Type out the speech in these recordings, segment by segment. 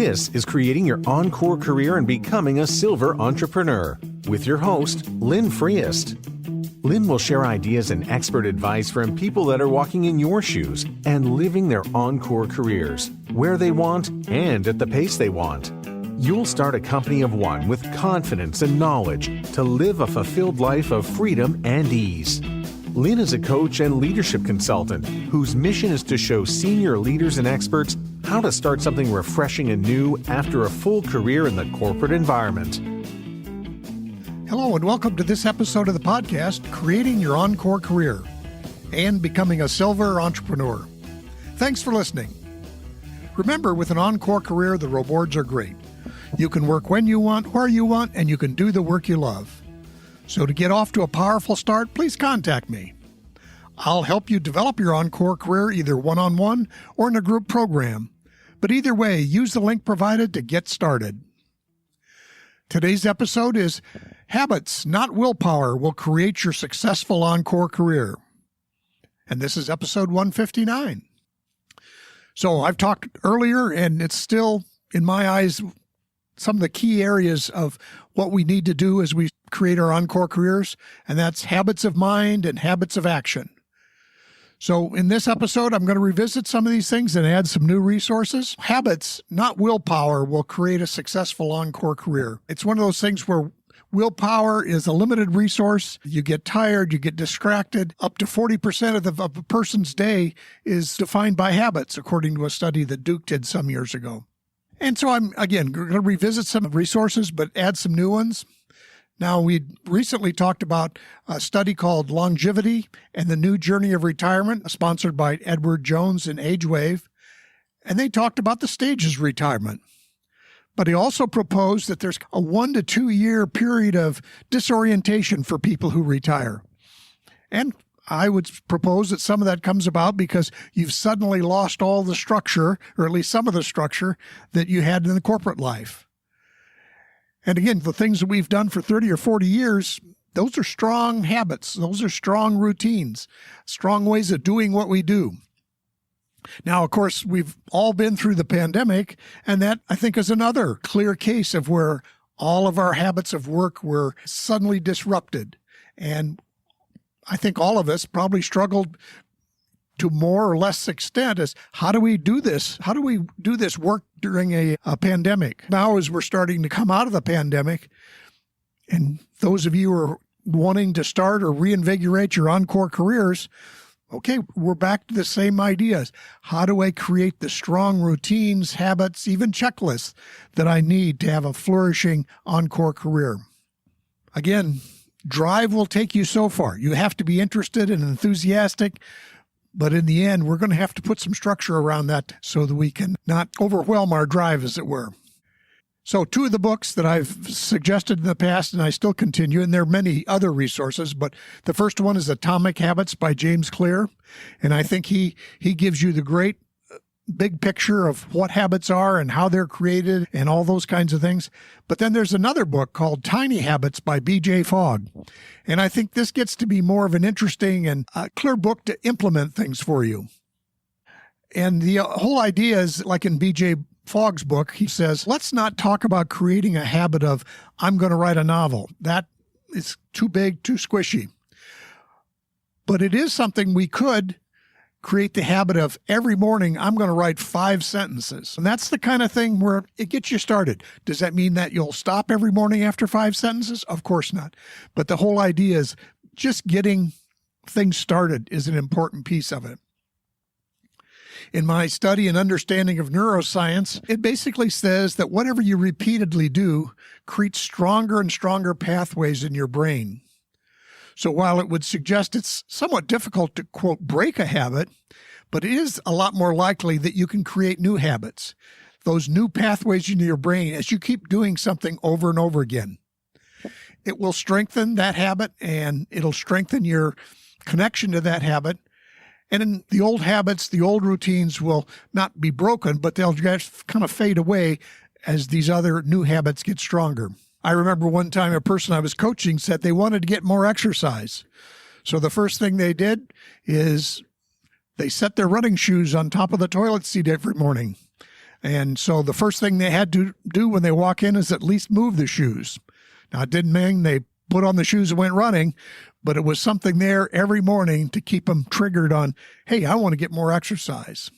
This is Creating Your Encore Career and Becoming a Silver Entrepreneur with your host, Lynn Freest. Lynn will share ideas and expert advice from people that are walking in your shoes and living their encore careers, where they want and at the pace they want. You'll start a company of one with confidence and knowledge to live a fulfilled life of freedom and ease. Lynn is a coach and leadership consultant whose mission is to show senior leaders and experts how to start something refreshing and new after a full career in the corporate environment. Hello and welcome to this episode of the podcast, Creating Your Encore Career and Becoming a Silver Entrepreneur. Thanks for listening. Remember, with an encore career, the rewards are great. You can work when you want, where you want, and you can do the work you love. So to get off to a powerful start, please contact me. I'll help you develop your encore career either one-on-one or in a group program. But either way, use the link provided to get started. Today's episode is Habits, Not Willpower, Will Create Your Successful Encore Career. And this is episode 159. So I've talked earlier, and it's still, in my eyes, some of the key areas of what we need to do as we create our encore careers, and that's habits of mind and habits of action. So in this episode, I'm going to revisit some of these things and add some new resources. Habits, not willpower, will create a successful encore career. It's one of those things where willpower is a limited resource. You get tired, you get distracted. Up to 40% of a person's day is defined by habits, according to a study that Duke did some years ago. And so I'm, again, going to revisit some resources, but add some new ones. Now, we recently talked about a study called Longevity and the New Journey of Retirement, sponsored by Edward Jones and AgeWave. And they talked about the stages of retirement. But he also proposed that there's a 1 to 2 year period of disorientation for people who retire. And I would propose that some of that comes about because you've suddenly lost all the structure, or at least some of the structure, that you had in the corporate life. And again, the things that we've done for 30 or 40 years, those are strong habits. Those are strong routines, strong ways of doing what we do. Now, of course, we've all been through the pandemic, and that, I think, is another clear case of where all of our habits of work were suddenly disrupted. And I think all of us probably struggled to more or less extent as how do we do this? How do we do this work during a pandemic? Now, as we're starting to come out of the pandemic, and those of you who are wanting to start or reinvigorate your encore careers, okay, we're back to the same ideas. How do I create the strong routines, habits, even checklists that I need to have a flourishing encore career? Again, drive will take you so far. You have to be interested and enthusiastic, but in the end, we're going to have to put some structure around that so that we can not overwhelm our drive, as it were. So 2 of the books that I've suggested in the past, and I still continue, and there are many other resources, but the first one is Atomic Habits by James Clear, and I think he gives you the great big picture of what habits are and how they're created and all those kinds of things. But then there's another book called Tiny Habits by B.J. Fogg. And I think this gets to be more of an interesting and clear book to implement things for you. And the whole idea is, like in B.J. Fogg's book, he says, let's not talk about creating a habit of, I'm going to write a novel. That is too big, too squishy. But it is something we could create the habit of every morning, I'm going to write 5 sentences. And that's the kind of thing where it gets you started. Does that mean that you'll stop every morning after 5 sentences? Of course not. But the whole idea is just getting things started is an important piece of it. In my study and understanding of neuroscience, it basically says that whatever you repeatedly do creates stronger and stronger pathways in your brain. So while it would suggest it's somewhat difficult to, quote, break a habit, but it is a lot more likely that you can create new habits, those new pathways in your brain as you keep doing something over and over again. It will strengthen that habit, and it'll strengthen your connection to that habit. And in the old habits, the old routines will not be broken, but they'll just kind of fade away as these other new habits get stronger. I remember one time a person I was coaching said they wanted to get more exercise. So the first thing they did is they set their running shoes on top of the toilet seat every morning. And so the first thing they had to do when they walk in is at least move the shoes. Now, it didn't mean they put on the shoes and went running, but it was something there every morning to keep them triggered on, hey, I want to get more exercise.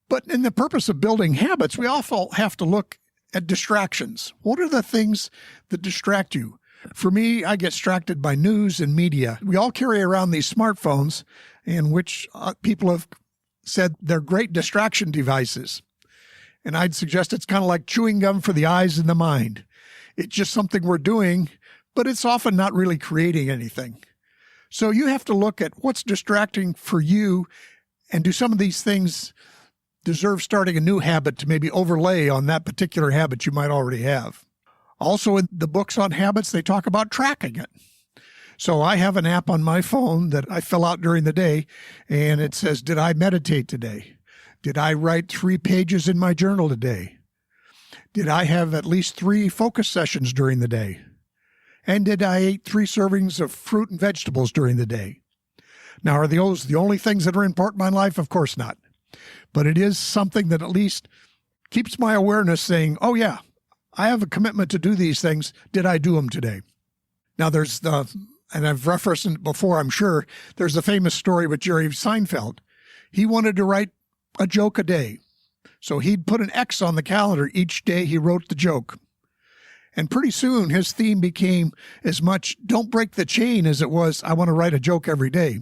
But in the purpose of building habits, we also have to look at distractions. What are the things that distract you? For me, I get distracted by news and media. We all carry around these smartphones, in which people have said they're great distraction devices. And I'd suggest it's kind of like chewing gum for the eyes and the mind. It's just something we're doing, but it's often not really creating anything. So you have to look at what's distracting for you, and do some of these things deserve starting a new habit to maybe overlay on that particular habit you might already have. Also, in the books on habits, they talk about tracking it. So I have an app on my phone that I fill out during the day, and it says, did I meditate today? Did I write 3 pages in my journal today? Did I have at least 3 focus sessions during the day? And did I eat 3 servings of fruit and vegetables during the day? Now, are those the only things that are important in my life? Of course not. But it is something that at least keeps my awareness saying, oh yeah, I have a commitment to do these things. Did I do them today? Now there's and I've referenced it before, I'm sure, there's a famous story with Jerry Seinfeld. He wanted to write a joke a day. So he'd put an X on the calendar each day he wrote the joke. And pretty soon his theme became as much don't break the chain as it was I want to write a joke every day.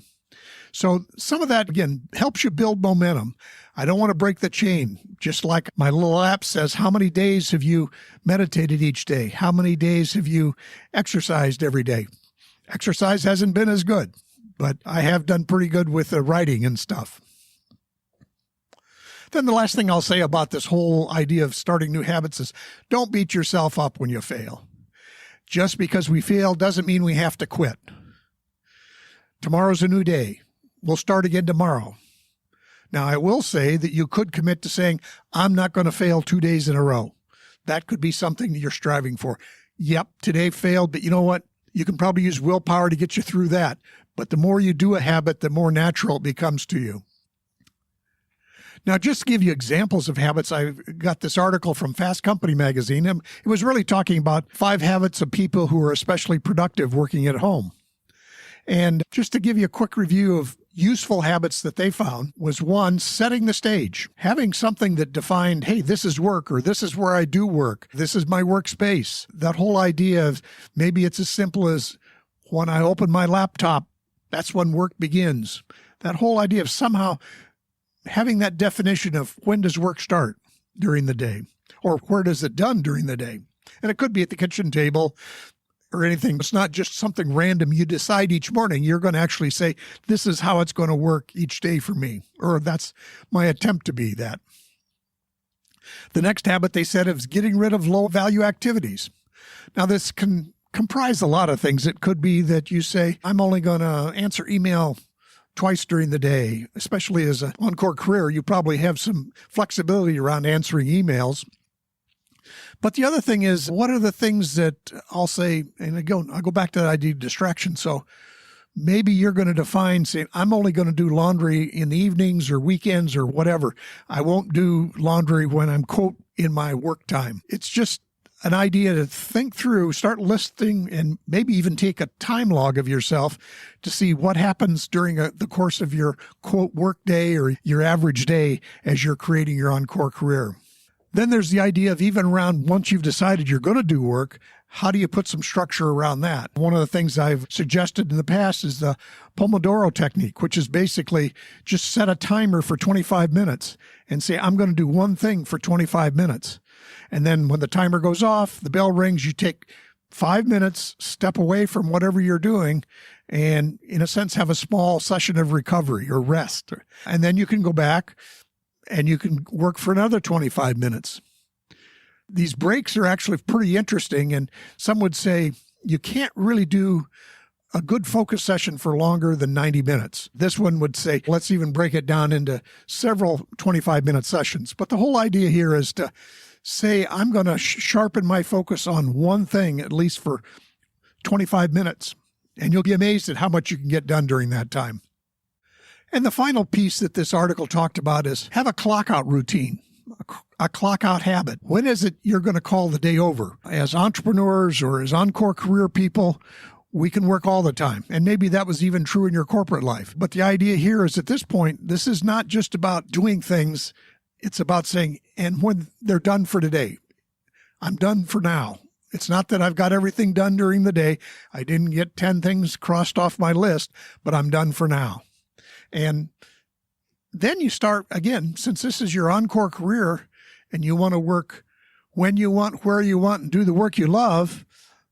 So some of that, again, helps you build momentum. I don't want to break the chain. Just like my little app says, how many days have you meditated each day? How many days have you exercised every day? Exercise hasn't been as good, but I have done pretty good with the writing and stuff. Then the last thing I'll say about this whole idea of starting new habits is don't beat yourself up when you fail. Just because we fail doesn't mean we have to quit. Tomorrow's a new day. We'll start again tomorrow. Now, I will say that you could commit to saying, I'm not going to fail 2 days in a row. That could be something that you're striving for. Yep, today failed, but you know what? You can probably use willpower to get you through that. But the more you do a habit, the more natural it becomes to you. Now, just to give you examples of habits, I got this article from Fast Company magazine. It was really talking about 5 habits of people who are especially productive working at home. And just to give you a quick review of useful habits that they found was 1, setting the stage, having something that defined, hey, this is work, or this is where I do work. This is my workspace. That whole idea of maybe it's as simple as when I open my laptop, that's when work begins. That whole idea of somehow having that definition of when does work start during the day, or where does it done during the day. And it could be at the kitchen table, or anything. It's not just something random you decide each morning. You're going to actually say, this is how it's going to work each day for me, or that's my attempt to be that. The next habit they said is getting rid of low value activities. Now this can comprise a lot of things. It could be that you say, I'm only going to answer email twice during the day. Especially as an Encore Career, you probably have some flexibility around answering emails. But the other thing is, what are the things that I'll say, and again, I'll go back to that idea of distraction. So maybe you're going to define, say, I'm only going to do laundry in the evenings or weekends or whatever. I won't do laundry when I'm, quote, in my work time. It's just an idea to think through, start listing, and maybe even take a time log of yourself to see what happens during the course of your, quote, work day or your average day as you're creating your Encore Career. Then there's the idea of even around once you've decided you're going to do work, how do you put some structure around that? One of the things I've suggested in the past is the Pomodoro technique, which is basically just set a timer for 25 minutes and say, I'm going to do one thing for 25 minutes. And then when the timer goes off, the bell rings, you take 5 minutes, step away from whatever you're doing, and in a sense have a small session of recovery or rest. And then you can go back and you can work for another 25 minutes. These breaks are actually pretty interesting, and some would say you can't really do a good focus session for longer than 90 minutes. This one would say, let's even break it down into several 25-minute sessions. But the whole idea here is to say, I'm going to sharpen my focus on one thing, at least for 25 minutes. And you'll be amazed at how much you can get done during that time. And the final piece that this article talked about is have a clock out routine. a clock out habit. When is it you're going to call the day over? As entrepreneurs or as Encore Career people, we can work all the time. And maybe that was even true in your corporate life. But the idea here is at this point, this is not just about doing things. It's about saying, and when they're done for today, I'm done for now. It's not that I've got everything done during the day. I didn't get 10 things crossed off my list, but I'm done for now. And then you start, again, since this is your Encore Career and you want to work when you want, where you want, and do the work you love,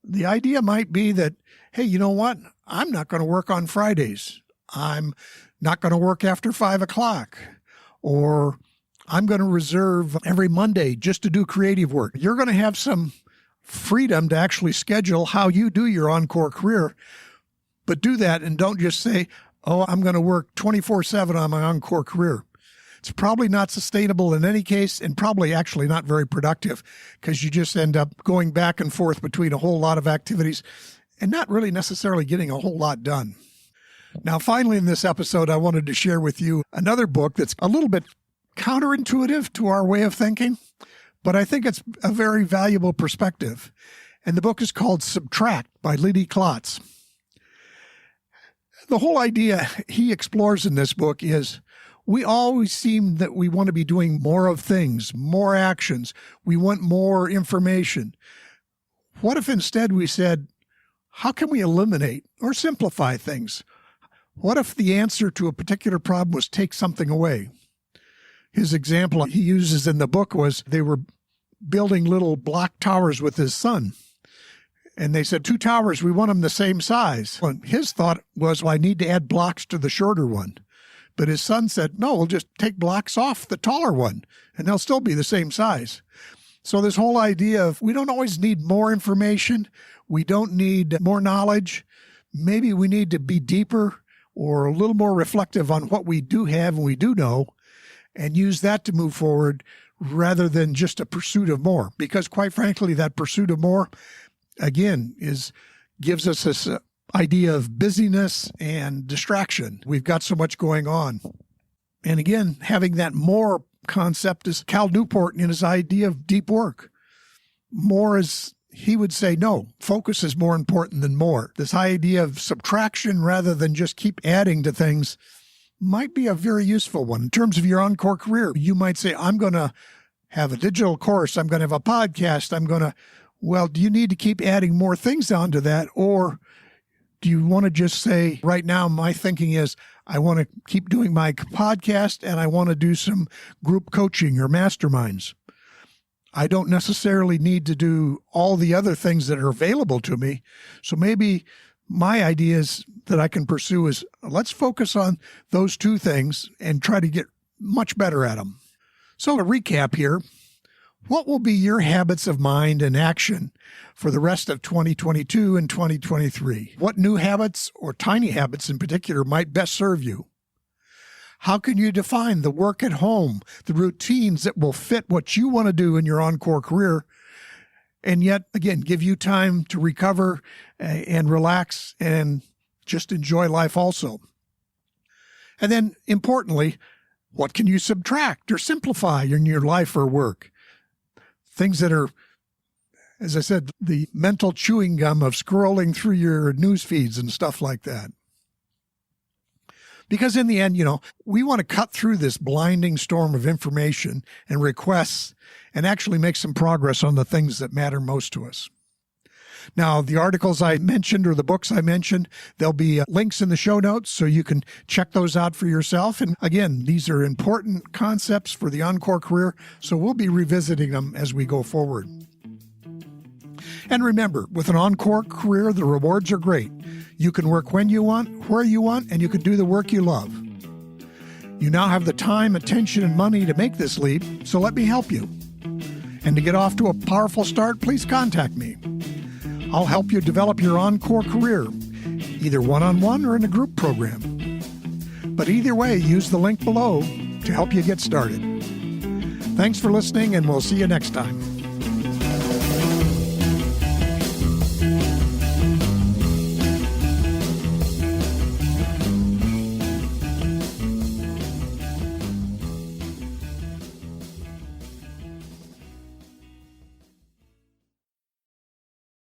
the idea might be that, hey, you know what? I'm not going to work on Fridays. I'm not going to work after 5 o'clock. Or I'm going to reserve every Monday just to do creative work. You're going to have some freedom to actually schedule how you do your Encore Career, but do that and don't just say, oh, I'm going to work 24/7 on my Encore Career. It's probably not sustainable in any case and probably actually not very productive because you just end up going back and forth between a whole lot of activities and not really necessarily getting a whole lot done. Now, finally, in this episode, I wanted to share with you another book that's a little bit counterintuitive to our way of thinking, but I think it's a very valuable perspective. And the book is called Subtract by Liddy Klotz. The whole idea he explores in this book is we always seem that we want to be doing more of things, more actions. We want more information. What if instead we said, how can we eliminate or simplify things? What if the answer to a particular problem was take something away? His example he uses in the book was they were building little block towers with his son. And they said, 2 towers, we want them the same size. Well, his thought was, well, I need to add blocks to the shorter one. But his son said, no, we'll just take blocks off the taller one, and they'll still be the same size. So this whole idea of we don't always need more information. We don't need more knowledge. Maybe we need to be deeper or a little more reflective on what we do have and we do know and use that to move forward rather than just a pursuit of more. Because quite frankly, that pursuit of more, again, gives us this idea of busyness and distraction. We've got so much going on. And again, having that more concept is Cal Newport in his idea of deep work. More is, he would say, no, focus is more important than more. This idea of subtraction rather than just keep adding to things might be a very useful one. In terms of your Encore Career, you might say, I'm going to have a digital course. I'm going to have a podcast. Well, do you need to keep adding more things onto that? Or do you want to just say, right now, my thinking is I want to keep doing my podcast and I want to do some group coaching or masterminds. I don't necessarily need to do all the other things that are available to me. So maybe my ideas that I can pursue is let's focus on those 2 things and try to get much better at them. So to recap here, what will be your habits of mind and action for the rest of 2022 and 2023? What new habits or tiny habits in particular might best serve you? How can you define the work at home, the routines that will fit what you want to do in your Encore Career, and yet, again, give you time to recover and relax and just enjoy life also? And then, importantly, what can you subtract or simplify in your life or work? Things that are, as I said, the mental chewing gum of scrolling through your news feeds and stuff like that. Because in the end, we want to cut through this blinding storm of information and requests and actually make some progress on the things that matter most to us. Now, the articles I mentioned or the books I mentioned, there'll be links in the show notes so you can check those out for yourself. And again, these are important concepts for the Encore Career, so we'll be revisiting them as we go forward. And remember, with an Encore Career, the rewards are great. You can work when you want, where you want, and you can do the work you love. You now have the time, attention, and money to make this leap, so let me help you. And to get off to a powerful start, please contact me. I'll help you develop your Encore Career, either one-on-one or in a group program. But either way, use the link below to help you get started. Thanks for listening, and we'll see you next time.